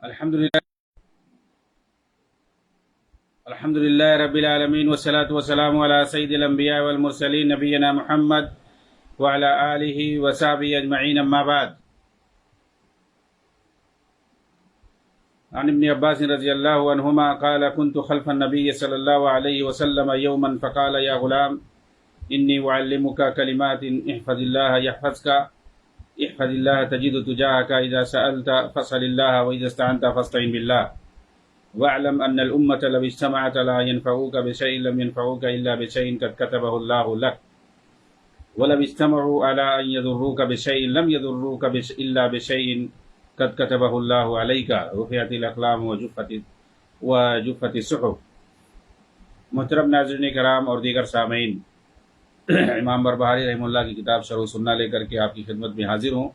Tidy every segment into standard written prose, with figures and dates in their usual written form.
الحمد لله رب العالمين والصلاة والسلام على سيد الأنبياء والمرسلين نبينا محمد وعلى آله وصحبه أجمعين أما بعد. عن ابن عباس رضي الله عنهما قال كنت خلف النبي صلى الله عليه وسلم يوما فقال يا غلام إني أعلمك كلمات احفظ الله يحفظك احفظ الله تجد تجاهك إذا سألت فاسأل الله وإذا استعنت فاستعن بالله واعلم أن الأمة لو اجتمعت لا ينفعوك بشيء لم ينفعوك إلا بشيء قد كتبه الله لك ولو اجتمعوا على أن يضروك بشيء لم يضروك إلا بشيء قد كتبه الله عليك رفعت الأقلام وجفت الصحف. محترم ناظرین کرام اور دیگر سامعین، امام بربہاری رحمہ اللہ کی کتاب شرح سنہ لے کر کے آپ کی خدمت میں حاضر ہوں.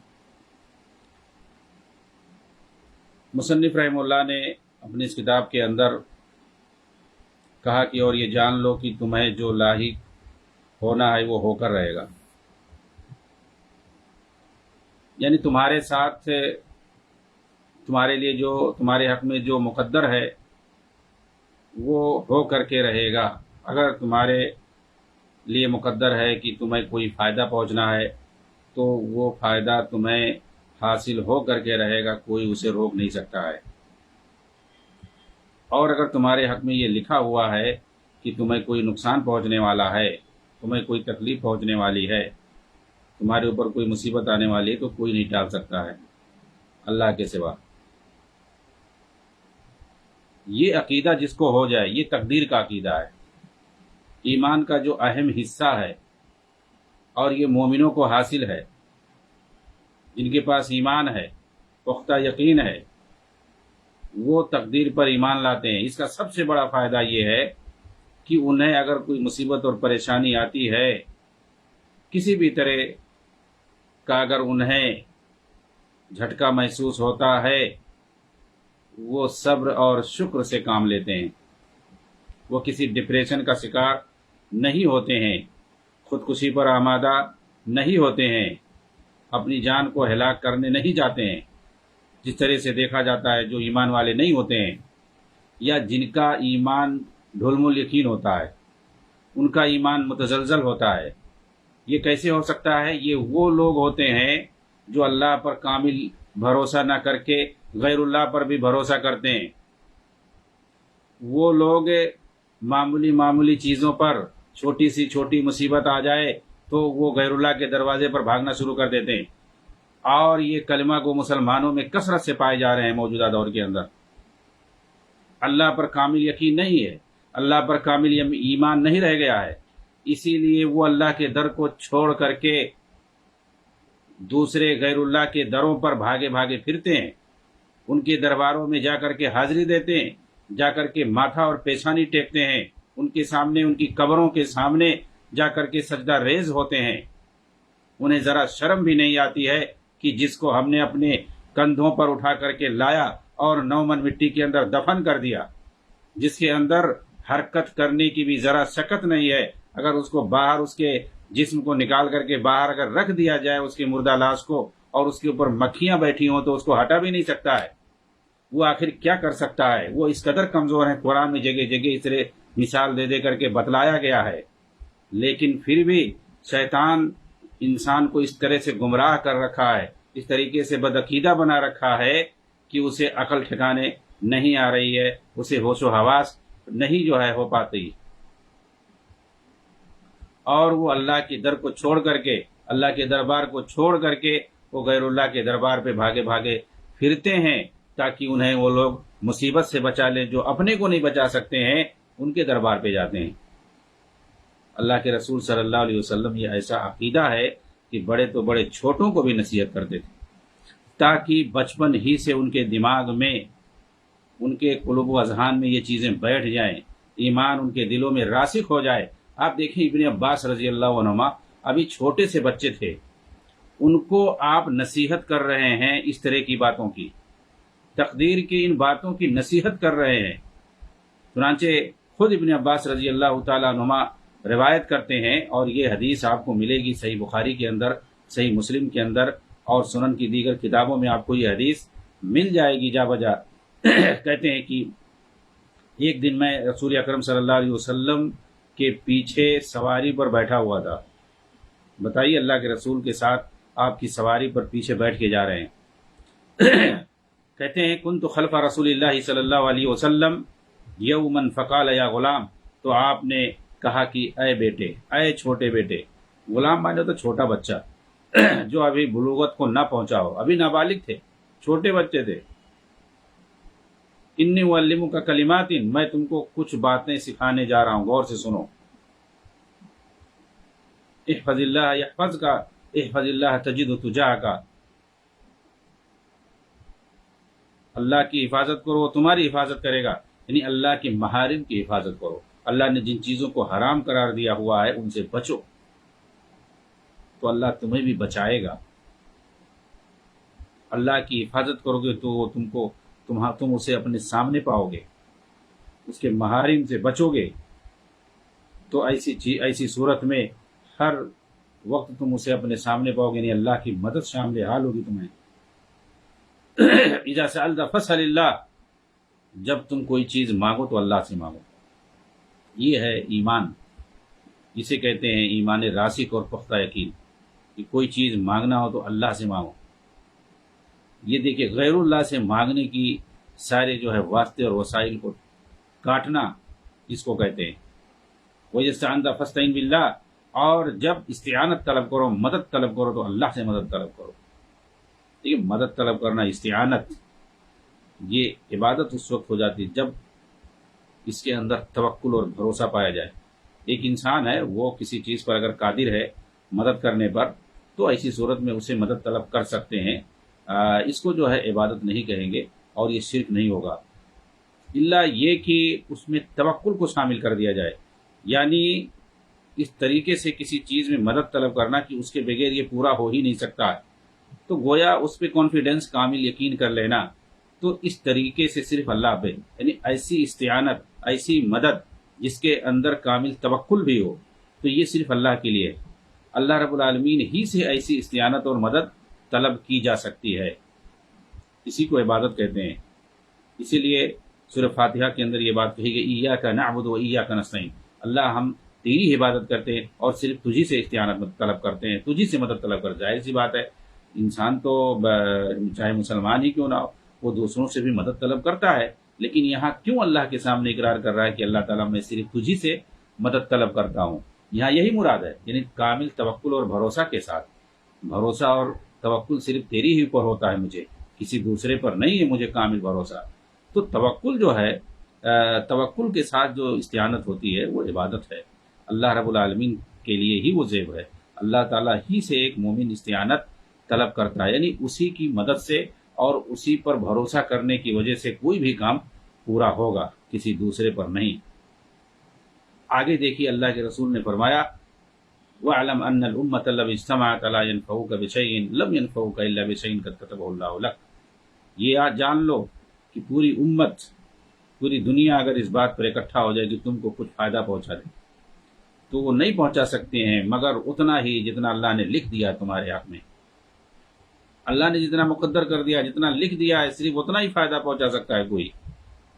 مصنف رحمہ اللہ نے اپنی اس کتاب کے اندر کہا کہ اور یہ جان لو کہ تمہیں جو لاحق ہونا ہے وہ ہو کر رہے گا، یعنی تمہارے ساتھ تمہارے لیے جو تمہارے حق میں جو مقدر ہے وہ ہو کر کے رہے گا. اگر تمہارے لیے مقدر ہے کہ تمہیں کوئی فائدہ پہنچنا ہے تو وہ فائدہ تمہیں حاصل ہو کر کے رہے گا، کوئی اسے روک نہیں سکتا ہے. اور اگر تمہارے حق میں یہ لکھا ہوا ہے کہ تمہیں کوئی نقصان پہنچنے والا ہے، تمہیں کوئی تکلیف پہنچنے والی ہے، تمہارے اوپر کوئی مصیبت آنے والی ہے، تو کوئی نہیں ٹال سکتا ہے اللہ کے سوا. یہ عقیدہ جس کو ہو جائے، یہ تقدیر کا عقیدہ ہے، ایمان کا جو اہم حصہ ہے، اور یہ مومنوں کو حاصل ہے. جن کے پاس ایمان ہے، پختہ یقین ہے، وہ تقدیر پر ایمان لاتے ہیں. اس کا سب سے بڑا فائدہ یہ ہے کہ انہیں اگر کوئی مصیبت اور پریشانی آتی ہے، کسی بھی طرح کا اگر انہیں جھٹکا محسوس ہوتا ہے، وہ صبر اور شکر سے کام لیتے ہیں. وہ کسی ڈپریشن کا شکار نہیں ہوتے ہیں، خودکشی پر آمادہ نہیں ہوتے ہیں، اپنی جان کو ہلاک کرنے نہیں جاتے ہیں. جس طرح سے دیکھا جاتا ہے جو ایمان والے نہیں ہوتے ہیں، یا جن کا ایمان ڈھلمل یقین ہوتا ہے، ان کا ایمان متزلزل ہوتا ہے. یہ کیسے ہو سکتا ہے؟ یہ وہ لوگ ہوتے ہیں جو اللہ پر کامل بھروسہ نہ کر کے غیر اللہ پر بھی بھروسہ کرتے ہیں. وہ لوگ معمولی چیزوں پر چھوٹی سی چھوٹی مصیبت آ جائے تو وہ غیر اللہ کے دروازے پر بھاگنا شروع کر دیتے ہیں. اور یہ کلمہ کو مسلمانوں میں کثرت سے پائے جا رہے ہیں موجودہ دور کے اندر. اللہ پر کامل یقین نہیں ہے، اللہ پر کامل ایمان نہیں رہ گیا ہے، اسی لیے وہ اللہ کے در کو چھوڑ کر کے دوسرے غیر اللہ کے دروں پر بھاگے بھاگے پھرتے ہیں. ان کے درباروں میں جا کر کے حاضری دیتے ہیں، جا کر کے ماتھا اور پیشانی ٹیکتے ہیں، ان کے سامنے، ان کی قبروں کے سامنے جا کر کے سجدہ ریز ہوتے ہیں. انہیں ذرا شرم بھی نہیں آتی ہے کہ جس کو ہم نے اپنے کندھوں پر اٹھا کر کے لایا اور 9 من مٹی کے اندر دفن کر دیا، جس کے اندر حرکت کرنے کی بھی ذرا شکت نہیں ہے، اگر اس کو باہر اس کے جسم کو نکال کر کے باہر اگر رکھ دیا جائے اس کے مردہ لاش کو، اور اس کے اوپر مکھیاں بیٹھی ہوں تو اس کو ہٹا بھی نہیں سکتا ہے. وہ آخر کیا کر سکتا ہے؟ وہ اس قدر کمزور ہیں، قرآن میں جگہ جگہ اس طرح مثال دے دے کر کے بتلایا گیا ہے. لیکن پھر بھی شیطان انسان کو اس طرح سے گمراہ کر رکھا ہے، اس طریقے سے بدعقیدہ بنا رکھا ہے کہ اسے عقل ٹھکانے نہیں آ رہی ہے، اسے ہوش و حواس نہیں جو ہے ہو پاتی. اور وہ اللہ کے در کو چھوڑ کر کے، اللہ کے دربار کو چھوڑ کر کے وہ غیر اللہ کے دربار پہ بھاگے بھاگے پھرتے ہیں تاکہ انہیں وہ لوگ مصیبت سے بچا لیں. جو اپنے کو نہیں بچا سکتے ہیں ان کے دربار پہ جاتے ہیں. اللہ کے رسول صلی اللہ علیہ وسلم یہ ایسا عقیدہ ہے کہ بڑے تو بڑے چھوٹوں کو بھی نصیحت کرتے تھے تاکہ بچپن ہی سے ان کے دماغ میں، ان کے قلوب و اذہان میں یہ چیزیں بیٹھ جائیں، ایمان ان کے دلوں میں راسخ ہو جائے. آپ دیکھیں ابن عباس رضی اللہ عنہما ابھی چھوٹے سے بچے تھے، ان کو آپ نصیحت کر رہے ہیں اس طرح کی باتوں کی، تقدیر کی ان باتوں کی نصیحت کر رہے ہیں. چنانچہ خود ابن عباس رضی اللہ تعالیٰ عنہما روایت کرتے ہیں، اور یہ حدیث آپ کو ملے گی صحیح بخاری کے اندر، صحیح مسلم کے اندر، اور سنن کی دیگر کتابوں میں آپ کو یہ حدیث مل جائے گی جا بجا. کہتے ہیں کہ ایک دن میں رسول اکرم صلی اللہ علیہ وسلم کے پیچھے سواری پر بیٹھا ہوا تھا. بتائیے اللہ کے رسول کے ساتھ آپ کی سواری پر پیچھے بیٹھ کے جا رہے ہیں. کہتے ہیں کنت خلف رسول اللہ صلی اللہ علیہ وسلم یوما فقال یا غلام، تو آپ نے کہا کہ اے بیٹے، اے چھوٹے بیٹے. غلام مانے تو چھوٹا بچہ جو ابھی بلوغت کو نہ پہنچا ہو، ابھی نابالغ تھے، چھوٹے بچے تھے. انی معلمک کلمات، میں تم کو کچھ باتیں سکھانے جا رہا ہوں، غور سے سنو. احفظ اللہ یحفظک، احفظ اللہ تجد تجاہک، اللہ کی حفاظت کرو وہ تمہاری حفاظت کرے گا. یعنی اللہ کے محارم کی حفاظت کرو. اللہ نے جن چیزوں کو حرام قرار دیا ہوا ہے ان سے بچو، تو اللہ تمہیں بھی بچائے گا. اللہ کی حفاظت کرو گے تو تم اسے اپنے سامنے پاؤ گے، اس کے محارم سے بچو گے. تو ایسی صورت میں ہر وقت تم اسے اپنے سامنے پاؤ گے، یعنی اللہ کی مدد شامل حال ہوگی تمہیں. اذا سألت فاسأل اللہ، جب تم کوئی چیز مانگو تو اللہ سے مانگو. یہ ہے ایمان، جسے کہتے ہیں ایمان راسخ اور پختہ یقین، کہ کوئی چیز مانگنا ہو تو اللہ سے مانگو. یہ دیکھیں غیر اللہ سے مانگنے کی سارے جو ہے واسطے اور وسائل کو کاٹنا، اس کو کہتے ہیں. وَإِذَا اسْتَعَنْتَ فَاسْتَعِنْ بِاللَّهِ، اور جب استعانت طلب کرو، مدد طلب کرو تو اللہ سے مدد طلب کرو. ٹھیک ہے، مدد طلب کرنا، استعانت، یہ عبادت اس وقت ہو جاتی ہے جب اس کے اندر توکل اور بھروسہ پایا جائے. ایک انسان ہے، وہ کسی چیز پر اگر قادر ہے مدد کرنے پر، تو ایسی صورت میں اسے مدد طلب کر سکتے ہیں. اس کو جو ہے عبادت نہیں کہیں گے اور یہ شرک نہیں ہوگا، الا یہ کہ اس میں توکل کو شامل کر دیا جائے. یعنی اس طریقے سے کسی چیز میں مدد طلب کرنا کہ اس کے بغیر یہ پورا ہو ہی نہیں سکتا ہے، تو گویا اس پہ کانفیڈنس، کامل یقین کر لینا. تو اس طریقے سے صرف اللہ پہ، یعنی ایسی استعانت، ایسی مدد جس کے اندر کامل توکل بھی ہو، تو یہ صرف اللہ کے لیے ہے. اللہ رب العالمین ہی سے ایسی استعانت اور مدد طلب کی جا سکتی ہے، اسی کو عبادت کہتے ہیں. اسی لیے سورہ فاتحہ کے اندر یہ بات کہی گئی، ایاک نعبد و ایاک نستعین، اللہ ہم تیری عبادت کرتے ہیں اور صرف تجھی سے استعانت طلب کرتے ہیں، تجھی سے مدد طلب کرتے ہیں. ظاہر سی بات ہے، انسان تو چاہے مسلمان ہی کیوں نہ ہو، وہ دوسروں سے بھی مدد طلب کرتا ہے، لیکن یہاں کیوں اللہ کے سامنے اقرار کر رہا ہے کہ اللہ تعالیٰ میں صرف تجھی سے مدد طلب کرتا ہوں. یہاں یہی مراد ہے، یعنی کامل توکل اور بھروسہ کے ساتھ. بھروسہ اور توکل صرف تیری ہی پر ہوتا ہے، مجھے کسی دوسرے پر نہیں ہے مجھے کامل بھروسہ. تو توکل جو ہے، توکل کے ساتھ جو استعانت ہوتی ہے وہ عبادت ہے. اللہ رب العالمین کے لیے ہی وہ زیب ہے. اللہ تعالیٰ ہی سے ایک مومن استعانت طلب کرتا ہے، یعنی اسی کی مدد سے اور اسی پر بھروسہ کرنے کی وجہ سے کوئی بھی کام پورا ہوگا، کسی دوسرے پر نہیں. آگے دیکھیے اللہ کے رسول نے فرمایا وَاعْلَمْ أَنَّ الْأُمَّةَ الَّذِي اجْتَمَعَتْ عَلَىٰ يَنْفَعُوكَ بِشَيْءٍ لَمْ يَنْفَعُوكَ إِلَّا بِشَيْءٍ قَدْ كَتَبَهُ اللَّهُ لَكَ. یہ آج جان لو کہ پوری امت، پوری دنیا اگر اس بات پر اکٹھا ہو جائے کہ تم کو کچھ فائدہ پہنچا دے، تو وہ نہیں پہنچا سکتے ہیں مگر اتنا ہی جتنا اللہ نے لکھ دیا تمہارے حق میں. اللہ نے جتنا مقدر کر دیا، جتنا لکھ دیا ہے، صرف اتنا ہی فائدہ پہنچا سکتا ہے کوئی.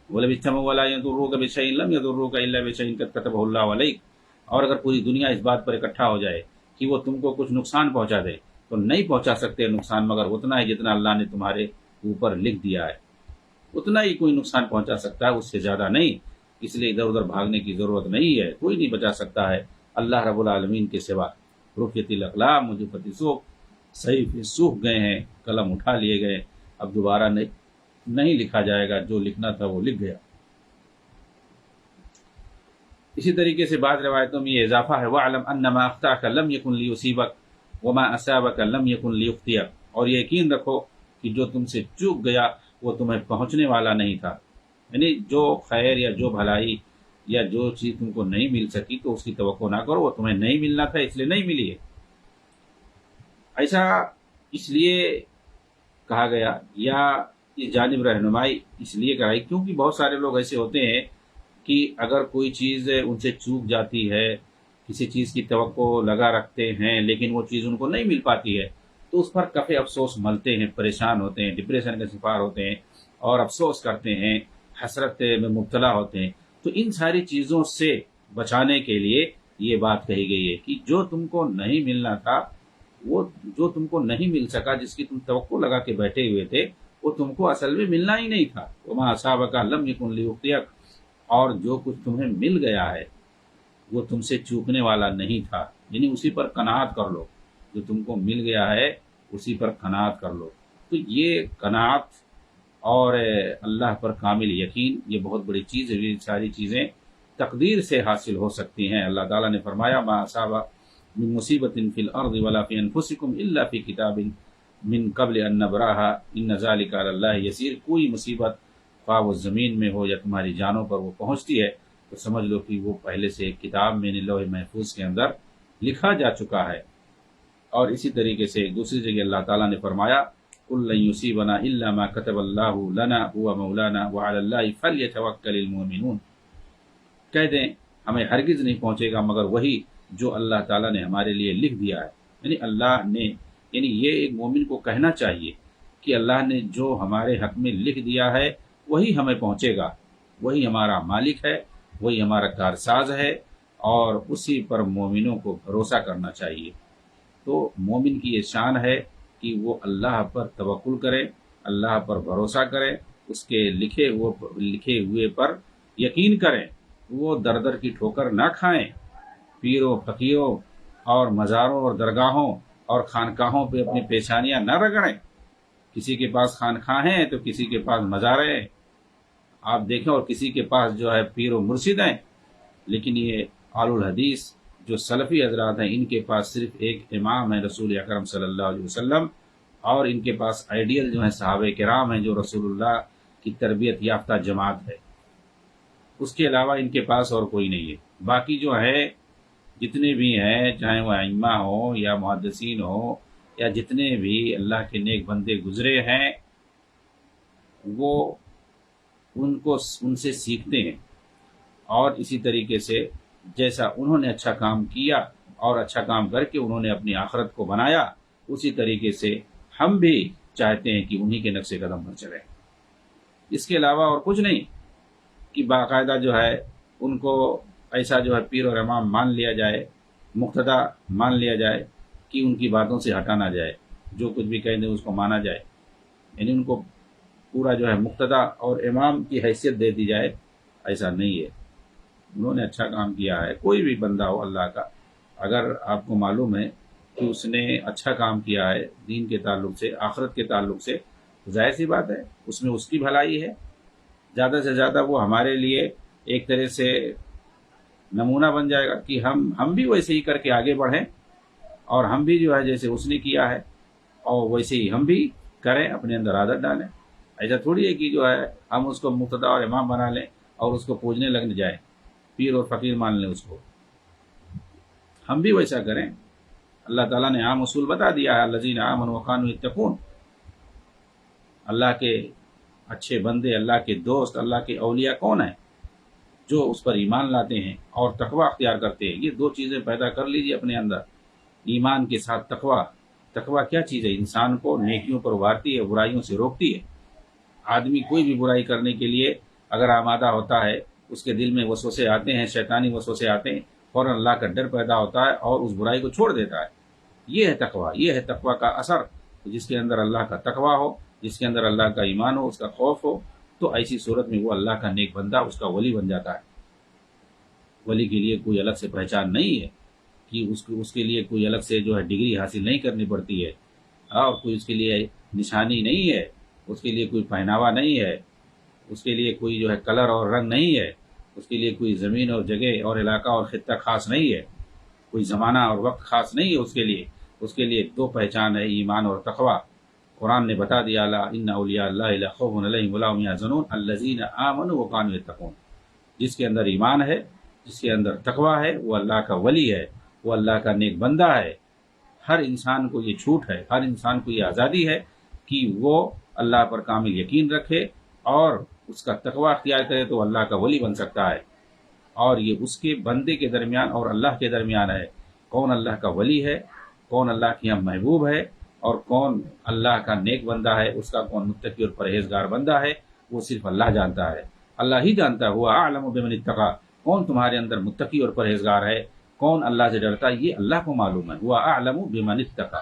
وَلَوِ اجْتَمَعُوا وَلَا يَضُرُّوكَ بِشَيْءٍ لَمْ يَضُرُّوكَ إِلَّا بِشَيْءٍ قَدْ كَتَبَهُ اللَّهُ عَلَيْكَ. اور اگر پوری دنیا اس بات پر اکٹھا ہو جائے کہ وہ تم کو کچھ نقصان پہنچا دے، تو نہیں پہنچا سکتے نقصان مگر اتنا ہی جتنا اللہ نے تمہارے اوپر لکھ دیا ہے. اتنا ہی کوئی نقصان پہنچا سکتا ہے، اس سے زیادہ نہیں. اس لیے ادھر ادھر بھاگنے کی ضرورت نہیں ہے، کوئی نہیں بچا سکتا ہے اللہ رب العالمین کے سوا. رفعت الاقلام وجفت الصحف، صحیفے سوکھ گئے ہیں، قلم اٹھا لیے گئے، اب دوبارہ نہیں لکھا جائے گا، جو لکھنا تھا وہ لکھ گیا. اسی طریقے سے بعض روایتوں میں یہ اضافہ ہے وَاعْلَمْ أَنَّ مَا أَخْطَأَكَ لَمْ يَكُنْ لِيُصِيبَكَ وَمَا أَصَابَكَ لَمْ يَكُنْ لِيُخْطِئَكَ. اور یہ یقین رکھو کہ جو تم سے چوک گیا وہ تمہیں پہنچنے والا نہیں تھا. یعنی جو خیر یا جو بھلائی یا جو چیز تم کو نہیں مل سکی تو اس کی توقع نہ کرو، وہ تمہیں نہیں ملنا تھا اس لیے نہیں ملی ہے. ایسا اس لیے کہا گیا، یا اس جانب رہنمائی اس لیے کرائی کیونکہ بہت سارے لوگ ایسے ہوتے ہیں کہ اگر کوئی چیز ان سے چوک جاتی ہے، کسی چیز کی توقع لگا رکھتے ہیں لیکن وہ چیز ان کو نہیں مل پاتی ہے، تو اس پر کفے افسوس ملتے ہیں، پریشان ہوتے ہیں، ڈپریشن کا شکار ہوتے ہیں اور افسوس کرتے ہیں، حسرت میں مبتلا ہوتے ہیں۔ تو ان ساری چیزوں سے بچانے کے لیے یہ بات کہی گئی ہے کہ جو تم کو نہیں ملنا تھا، وہ جو تم کو نہیں مل سکا، جس کی تم توقع لگا کے بیٹھے ہوئے تھے، وہ تم کو اصل میں ملنا ہی نہیں تھا۔ وما اصابک لم یکن لیخطئک، اور جو کچھ تمہیں مل گیا ہے وہ تم سے چوکنے والا نہیں تھا، یعنی اسی پر قناعت کر لو، جو تم کو مل گیا ہے اسی پر قناعت کر لو۔ تو یہ قناعت اور اللہ پر کامل یقین یہ بہت بڑی چیز ہے۔ یہ ساری چیزیں تقدیر سے حاصل ہو سکتی ہیں۔ اللہ تعالیٰ نے فرمایا ما اصاب من مصیبت فی الارض ولا فی انفسکم الا فی کتاب من قبل ان نبراها ان ذلک علی اللہ یسیر۔ کوئی مصیبت خواہ وہ زمین میں ہو یا تمہاری جانوں پر وہ پہنچتی ہے تو سمجھ لو کہ وہ پہلے سے ایک کتاب میں نے لوح محفوظ کے اندر لکھا جا چکا ہے۔ اور اسی طریقے سے دوسری جگہ اللہ تعالیٰ نے فرمایا قل لن یصیبنا الا ما كتب اللہ لنا هو مولانا وعلی اللہ فلیتوکل المؤمنون، کہہ دیں ہمیں ہرگز نہیں پہنچے گا مگر وہی جو اللہ تعالیٰ نے ہمارے لیے لکھ دیا ہے۔ یعنی اللہ نے، یعنی یہ ایک مومن کو کہنا چاہیے کہ اللہ نے جو ہمارے حق میں لکھ دیا ہے وہی ہمیں پہنچے گا، وہی ہمارا مالک ہے، وہی ہمارا کارساز ہے، اور اسی پر مومنوں کو بھروسہ کرنا چاہیے۔ تو مومن کی یہ شان ہے کہ وہ اللہ پر توکل کرے، اللہ پر بھروسہ کرے، اس کے لکھے ہوئے پر یقین کریں، وہ در در کی ٹھوکر نہ کھائیں، پیروں فقیروں اور مزاروں اور درگاہوں اور خانقاہوں پہ اپنی پیشانیاں نہ رگڑیں۔ کسی کے پاس خانقاہ ہیں تو کسی کے پاس مزاریں ہیں، آپ دیکھیں، اور کسی کے پاس جو ہے پیر و مرشد ہیں، لیکن یہ آل الحدیث جو سلفی حضرات ہیں ان کے پاس صرف ایک امام ہے رسول اکرم صلی اللہ علیہ وسلم، اور ان کے پاس آئیڈیل جو ہیں صحابہ کرام ہیں جو رسول اللہ کی تربیت یافتہ جماعت ہے، اس کے علاوہ ان کے پاس اور کوئی نہیں ہے۔ باقی جو ہے جتنے بھی ہیں، چاہے وہ ائمہ ہوں یا محدثین ہوں یا جتنے بھی اللہ کے نیک بندے گزرے ہیں، وہ ان سے سیکھتے ہیں، اور اسی طریقے سے جیسا انہوں نے اچھا کام کیا اور اچھا کام کر کے انہوں نے اپنی آخرت کو بنایا، اسی طریقے سے ہم بھی چاہتے ہیں کہ انہی کے نقش قدم پر چلیں۔ اس کے علاوہ اور کچھ نہیں کہ باقاعدہ جو ہے ان کو ایسا جو ہے پیر اور امام مان لیا جائے، مقتدا مان لیا جائے کہ ان کی باتوں سے ہٹا نہ جائے، جو کچھ بھی کہیں دیں اس کو مانا جائے، یعنی ان کو پورا جو ہے مقتدا اور امام کی حیثیت دے دی جائے، ایسا نہیں ہے۔ انہوں نے اچھا کام کیا ہے، کوئی بھی بندہ ہو اللہ کا، اگر آپ کو معلوم ہے کہ اس نے اچھا کام کیا ہے دین کے تعلق سے، آخرت کے تعلق سے، ظاہر سی بات ہے اس میں اس کی بھلائی ہے، زیادہ سے زیادہ وہ ہمارے لیے ایک طرح سے نمونہ بن جائے گا کہ ہم بھی ویسے ہی کر کے آگے بڑھیں، اور ہم بھی جو ہے جیسے اس نے کیا ہے اور ویسے ہی ہم بھی کریں، اپنے اندر عادت ڈالیں۔ ایسا تھوڑی ہے کہ جو ہے ہم اس کو مقتدا اور امام بنا لیں اور اس کو پوجنے لگ جائیں، پیر اور فقیر مان لیں اس کو، ہم بھی ویسا کریں۔ اللہ تعالیٰ نے عام اصول بتا دیا ہے، الذین آمنوا وکانوا یتقون، اللہ کے اچھے بندے، اللہ کے دوست، اللہ کے اولیاء کون ہیں؟ جو اس پر ایمان لاتے ہیں اور تقوی اختیار کرتے ہیں۔ یہ دو چیزیں پیدا کر لیجیے اپنے اندر، ایمان کے ساتھ تقوی۔ تقوی کیا چیز ہے؟ انسان کو نیکیوں پر ابھارتی ہے، برائیوں سے روکتی ہے۔ آدمی کوئی بھی برائی کرنے کے لیے اگر آمادہ ہوتا ہے، اس کے دل میں وسوسے آتے ہیں، شیطانی وسوسے آتے ہیں، فوراً اللہ کا ڈر پیدا ہوتا ہے اور اس برائی کو چھوڑ دیتا ہے۔ یہ ہے تقوی، یہ ہے تقوی کا اثر۔ جس کے اندر اللہ کا تقوی ہو، جس کے اندر اللہ کا ایمان ہو، اس کا خوف ہو، تو ایسی صورت میں وہ اللہ کا نیک بندہ، اس کا ولی بن جاتا ہے۔ ولی کے لیے کوئی الگ سے پہچان نہیں ہے کہ اس کے لیے کوئی الگ سے جو ہے ڈگری حاصل نہیں کرنی پڑتی ہے، اور کوئی اس کے لیے نشانی نہیں ہے، اس کے لیے کوئی پہناوا نہیں ہے، اس کے لیے کوئی جو ہے کلر اور رنگ نہیں ہے، اس کے لیے کوئی زمین اور جگہ اور علاقہ اور خطہ خاص نہیں ہے، کوئی زمانہ اور وقت خاص نہیں ہے۔ اس کے لیے دو پہچان ہے، ایمان اور تقوی۔ قرآن نے بتا دیا، الا ان اولیاء اللہ لا خوف علیہم ولا هم يحزنون الذین آمنوا وكانوا يتقون۔ جس کے اندر ایمان ہے، جس کے اندر تقوی ہے، وہ اللہ کا ولی ہے، وہ اللہ کا نیک بندہ ہے۔ ہر انسان کو یہ چھوٹ ہے، ہر انسان کو یہ آزادی ہے کہ وہ اللہ پر کامل یقین رکھے اور اس کا تقوی اختیار کرے تو اللہ کا ولی بن سکتا ہے۔ اور یہ اس کے بندے کے درمیان اور اللہ کے درمیان ہے، کون اللہ کا ولی ہے، کون اللہ کے یہاں محبوب ہے، اور کون اللہ کا نیک بندہ ہے، اس کا کون متقی اور پرہیزگار بندہ ہے، وہ صرف اللہ جانتا ہے، اللہ ہی جانتا ہے۔ ہوا اعلم بمن اتقی، کون تمہارے اندر متقی اور پرہیزگار ہے، کون اللہ سے ڈرتا ہے، یہ اللہ کو معلوم ہے۔ ہوا اعلم بمن اتقی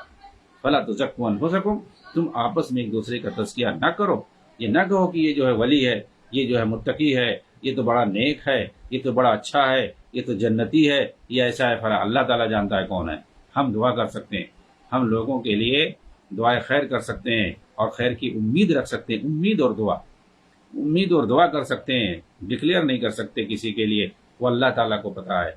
فلا تزکوا انفسکم، تم آپس میں ایک دوسرے کا تزکیہ نہ کرو، یہ نہ کہو کہ یہ جو ہے ولی ہے، یہ جو ہے متقی ہے، یہ تو بڑا نیک ہے، یہ تو بڑا اچھا ہے، یہ تو جنتی ہے، یہ ایسا ہے فلاں۔ اللہ تعالیٰ جانتا ہے کون ہے۔ ہم دعا کر سکتے ہیں، ہم لوگوں کے لیے دعائے خیر کر سکتے ہیں اور خیر کی امید رکھ سکتے ہیں، امید اور دعا کر سکتے ہیں، ڈکلیئر نہیں کر سکتے کسی کے لیے، وہ اللہ تعالیٰ کو پتہ ہے۔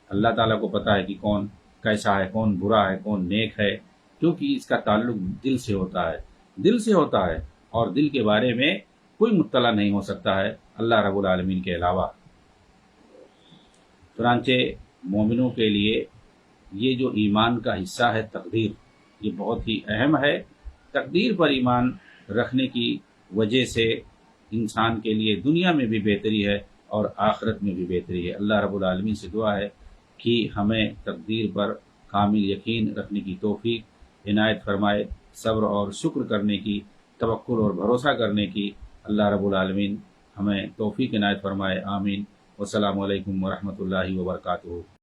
اللہ تعالیٰ کو پتہ ہے کہ کون کیسا ہے، کون برا ہے، کون نیک ہے، کیونکہ اس کا تعلق دل سے ہوتا ہے، دل سے ہوتا ہے، اور دل کے بارے میں کوئی مطلع نہیں ہو سکتا ہے اللہ رب العالمین کے علاوہ۔ چنانچہ مومنوں کے لیے یہ جو ایمان کا حصہ ہے تقدیر، یہ بہت ہی اہم ہے۔ تقدیر پر ایمان رکھنے کی وجہ سے انسان کے لیے دنیا میں بھی بہتری ہے اور آخرت میں بھی بہتری ہے۔ اللہ رب العالمین سے دعا ہے کہ ہمیں تقدیر پر کامل یقین رکھنے کی توفیق عنایت فرمائے، صبر اور شکر کرنے کی، توکل اور بھروسہ کرنے کی اللہ رب العالمین ہمیں توفیق عنایت فرمائے، آمین۔ والسلام علیکم ورحمۃ اللہ وبرکاتہ۔